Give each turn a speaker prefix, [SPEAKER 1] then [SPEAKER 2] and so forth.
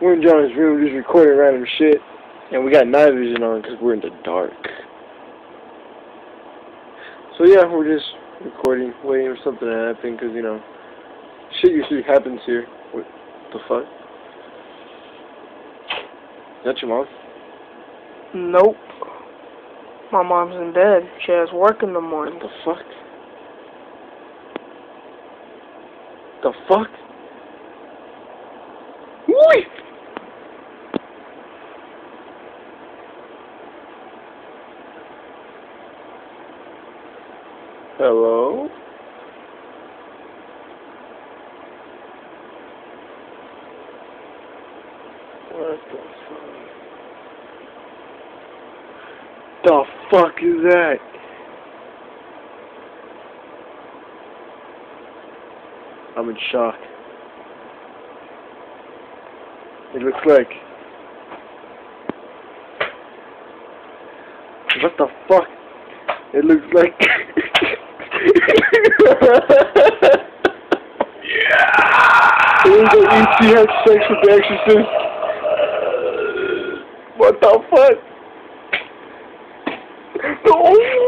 [SPEAKER 1] We're in John's room just recording random shit. And we got night vision on because we're in the dark. So yeah, we're just recording, waiting for something to happen because, you know, shit usually happens here. What the fuck? Is that your mom?
[SPEAKER 2] Nope. My mom's in bed. She has work in the morning.
[SPEAKER 1] What the fuck? The fuck? Wait! Hello? What the fuck? The fuck is that? I'm in shock. It looks like... What the fuck? It looks like... Yeah! It looks like E.T. had sex with the Exorcist. What the fuck? Oh!